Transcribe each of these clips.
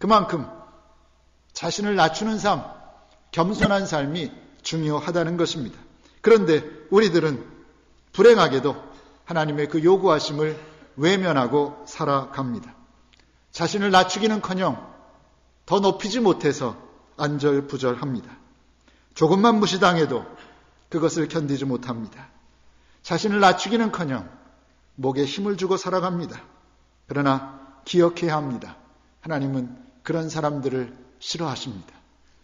그만큼 자신을 낮추는 삶, 겸손한 삶이 중요하다는 것입니다. 그런데 우리들은 불행하게도 하나님의 그 요구하심을 외면하고 살아갑니다. 자신을 낮추기는커녕 더 높이지 못해서 안절부절합니다. 조금만 무시당해도 그것을 견디지 못합니다. 자신을 낮추기는커녕 목에 힘을 주고 살아갑니다. 그러나 기억해야 합니다. 하나님은 그런 사람들을 싫어하십니다.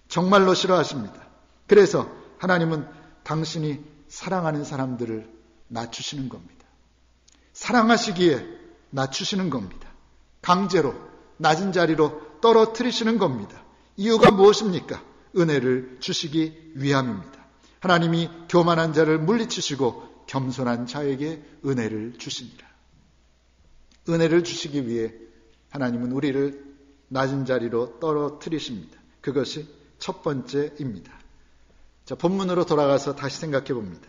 정말로 싫어하십니다. 그래서 하나님은 당신이 사랑하는 사람들을 낮추시는 겁니다. 사랑하시기에 낮추시는 겁니다. 강제로 낮은 자리로 떨어뜨리시는 겁니다. 이유가 무엇입니까? 은혜를 주시기 위함입니다. 하나님이 교만한 자를 물리치시고 겸손한 자에게 은혜를 주시니라. 은혜를 주시기 위해 하나님은 우리를 낮은 자리로 떨어뜨리십니다. 그것이 첫 번째입니다. 자, 본문으로 돌아가서 다시 생각해 봅니다.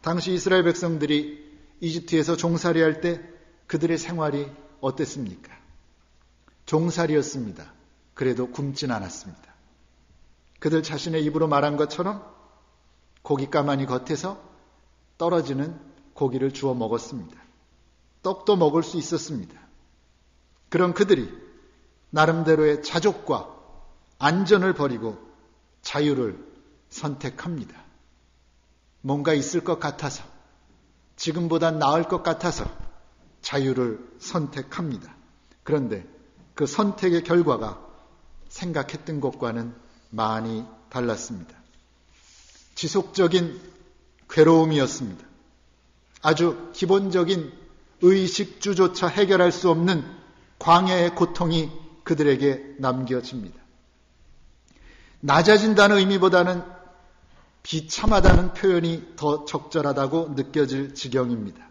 당시 이스라엘 백성들이 이집트에서 종살이할 때 그들의 생활이 어땠습니까? 종살이였습니다. 그래도 굶진 않았습니다. 그들 자신의 입으로 말한 것처럼 고기 가마니 겉에서 떨어지는 고기를 주워 먹었습니다. 떡도 먹을 수 있었습니다. 그런 그들이 나름대로의 자족과 안전을 버리고 자유를 선택합니다. 뭔가 있을 것 같아서, 지금보단 나을 것 같아서 자유를 선택합니다. 그런데 그 선택의 결과가 생각했던 것과는 많이 달랐습니다. 지속적인 괴로움이었습니다. 아주 기본적인 의식주조차 해결할 수 없는 광야의 고통이 그들에게 남겨집니다. 낮아진다는 의미보다는 비참하다는 표현이 더 적절하다고 느껴질 지경입니다.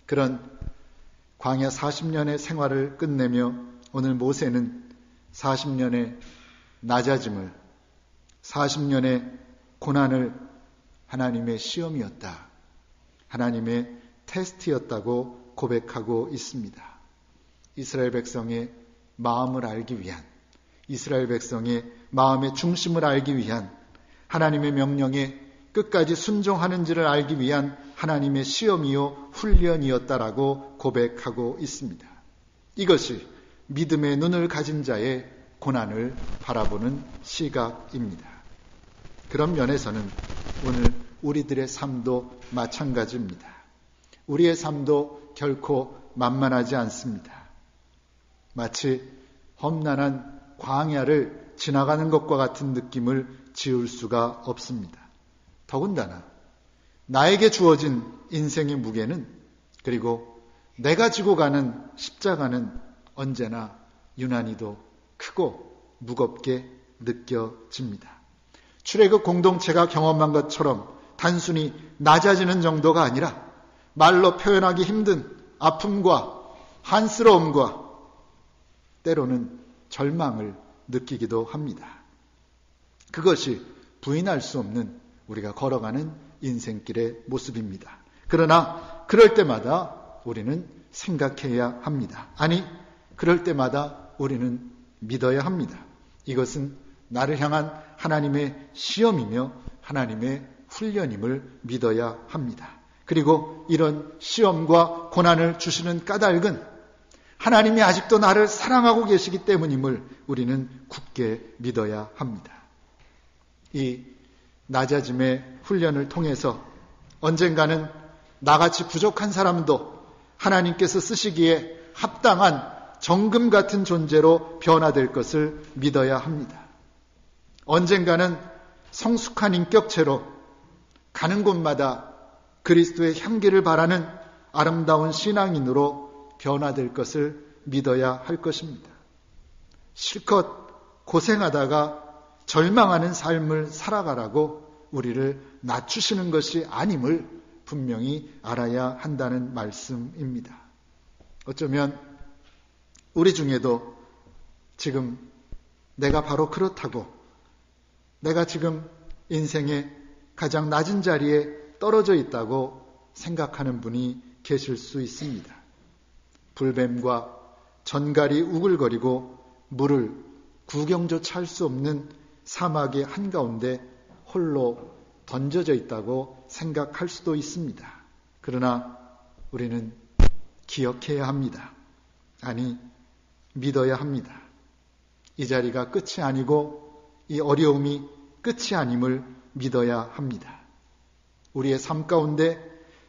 그런 광야 40년의 생활을 끝내며 오늘 모세는 40년의 낮아짐을, 40년의 고난을 하나님의 시험이었다, 하나님의 테스트였다고 고백하고 있습니다. 이스라엘 백성의 마음을 알기 위한, 이스라엘 백성의 마음의 중심을 알기 위한, 하나님의 명령에 끝까지 순종하는지를 알기 위한 하나님의 시험이요 훈련이었다라고 고백하고 있습니다. 이것이 믿음의 눈을 가진 자의 고난을 바라보는 시각입니다. 그런 면에서는 오늘 우리들의 삶도 마찬가지입니다. 우리의 삶도 결코 만만하지 않습니다. 마치 험난한 광야를 지나가는 것과 같은 느낌을 지울 수가 없습니다. 더군다나 나에게 주어진 인생의 무게는, 그리고 내가 지고 가는 십자가는 언제나 유난히도 크고 무겁게 느껴집니다. 출애굽 공동체가 경험한 것처럼 단순히 낮아지는 정도가 아니라 말로 표현하기 힘든 아픔과 한스러움과 때로는 절망을 느끼기도 합니다. 그것이 부인할 수 없는 우리가 걸어가는 인생길의 모습입니다. 그러나 그럴 때마다 우리는 생각해야 합니다. 아니, 그럴 때마다 우리는 믿어야 합니다. 이것은 나를 향한 하나님의 시험이며 하나님의 훈련임을 믿어야 합니다. 그리고 이런 시험과 고난을 주시는 까닭은 하나님이 아직도 나를 사랑하고 계시기 때문임을 우리는 굳게 믿어야 합니다. 이 낮아짐의 훈련을 통해서 언젠가는 나같이 부족한 사람도 하나님께서 쓰시기에 합당한 정금 같은 존재로 변화될 것을 믿어야 합니다. 언젠가는 성숙한 인격체로 가는 곳마다 그리스도의 향기를 바라는 아름다운 신앙인으로 변화될 것을 믿어야 할 것입니다. 실컷 고생하다가 절망하는 삶을 살아가라고 우리를 낮추시는 것이 아님을 분명히 알아야 한다는 말씀입니다. 어쩌면 우리 중에도 지금 내가 바로 그렇다고, 내가 지금 인생의 가장 낮은 자리에 떨어져 있다고 생각하는 분이 계실 수 있습니다. 불뱀과 전갈이 우글거리고 물을 구경조차 할 수 없는 사막의 한가운데 홀로 던져져 있다고 생각할 수도 있습니다. 그러나 우리는 기억해야 합니다. 아니, 믿어야 합니다. 이 자리가 끝이 아니고 이 어려움이 끝이 아님을 믿어야 합니다. 우리의 삶 가운데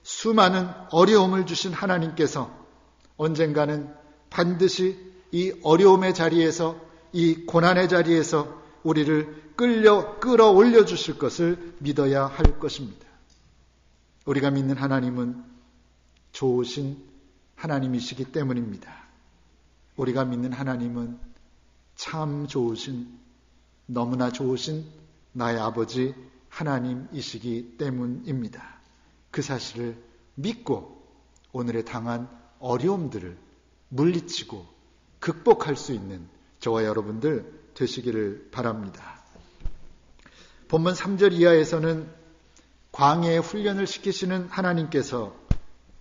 수많은 어려움을 주신 하나님께서 언젠가는 반드시 이 어려움의 자리에서, 이 고난의 자리에서 우리를 끌어올려 주실 것을 믿어야 할 것입니다. 우리가 믿는 하나님은 좋으신 하나님이시기 때문입니다. 우리가 믿는 하나님은 참 좋으신, 너무나 좋으신 나의 아버지 하나님이시기 때문입니다. 그 사실을 믿고 오늘의 당한 어려움들을 물리치고 극복할 수 있는 저와 여러분들 되시기를 바랍니다. 본문 3절 이하에서는 광야에 훈련을 시키시는 하나님께서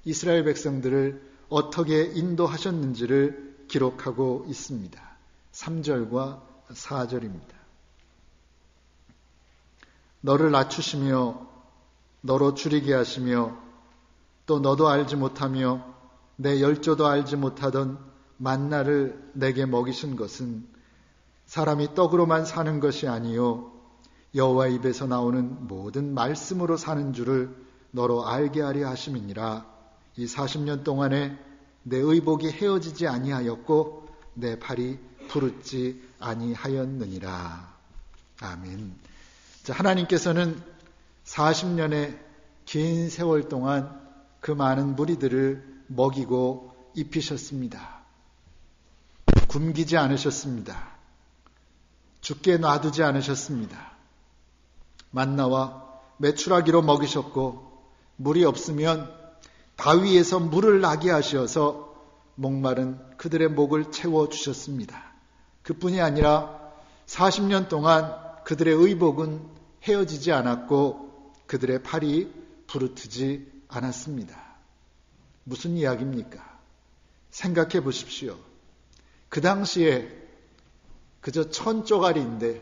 이스라엘 백성들을 어떻게 인도하셨는지를 기록하고 있습니다. 3절과 4절입니다. 너를 낮추시며 너로 줄이게 하시며 또 너도 알지 못하며 내 열조도 알지 못하던 만나를 내게 먹이신 것은 사람이 떡으로만 사는 것이 아니요 여호와 입에서 나오는 모든 말씀으로 사는 줄을 너로 알게 하려 하심이니라. 이 40년 동안에 내 의복이 헤어지지 아니하였고 내 발이 부르지 아니하였느니라. 아멘. 자, 하나님께서는 40년의 긴 세월 동안 그 많은 무리들을 먹이고 입히셨습니다. 굶기지 않으셨습니다. 죽게 놔두지 않으셨습니다. 만나와 메추라기로 먹이셨고 물이 없으면 바위에서 물을 나게 하셔서 목마른 그들의 목을 채워주셨습니다. 그뿐이 아니라 40년 동안 그들의 의복은 헤어지지 않았고 그들의 팔이 부르트지 않았습니다. 무슨 이야기입니까? 생각해 보십시오. 그 당시에 그저 1000쪼가리인데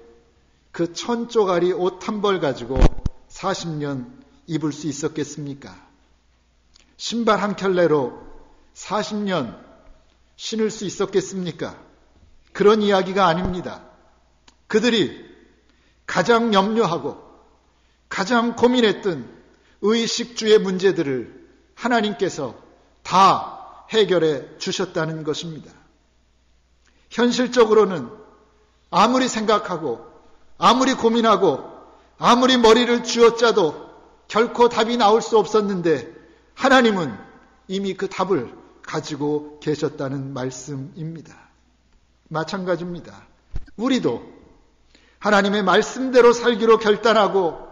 그 1000쪼가리 옷 한 벌 가지고 40년 입을 수 있었겠습니까? 신발 한 켤레로 40년 신을 수 있었겠습니까? 그런 이야기가 아닙니다. 그들이 가장 염려하고 가장 고민했던 의식주의 문제들을 하나님께서 다 해결해 주셨다는 것입니다. 현실적으로는 아무리 생각하고 아무리 고민하고 아무리 머리를 쥐어짜도 결코 답이 나올 수 없었는데 하나님은 이미 그 답을 가지고 계셨다는 말씀입니다. 마찬가지입니다. 우리도 하나님의 말씀대로 살기로 결단하고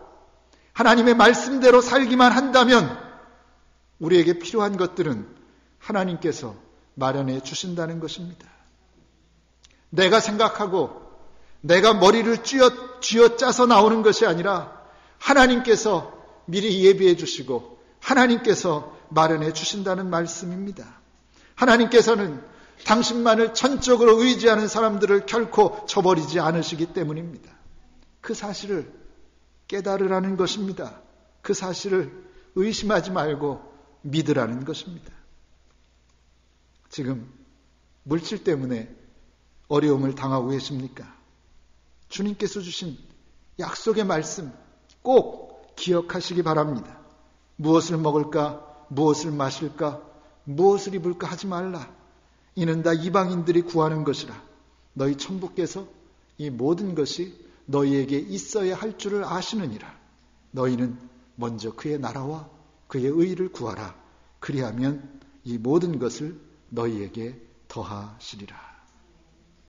하나님의 말씀대로 살기만 한다면 우리에게 필요한 것들은 하나님께서 마련해 주신다는 것입니다. 내가 생각하고 내가 머리를 쥐어짜서 나오는 것이 아니라 하나님께서 미리 예비해 주시고 하나님께서 마련해 주신다는 말씀입니다. 하나님께서는 당신만을 전적으로 의지하는 사람들을 결코 저버리지 않으시기 때문입니다. 그 사실을 깨달으라는 것입니다. 그 사실을 의심하지 말고 믿으라는 것입니다. 지금 물질 때문에 어려움을 당하고 계십니까? 주님께서 주신 약속의 말씀 꼭 기억하시기 바랍니다. 무엇을 먹을까? 무엇을 마실까? 무엇을 입을까? 하지 말라. 이는 다 이방인들이 구하는 것이라. 너희 천부께서 이 모든 것이 너희에게 있어야 할 줄을 아시느니라. 너희는 먼저 그의 나라와 그의 의를 구하라. 그리하면 이 모든 것을 너희에게 더하시리라.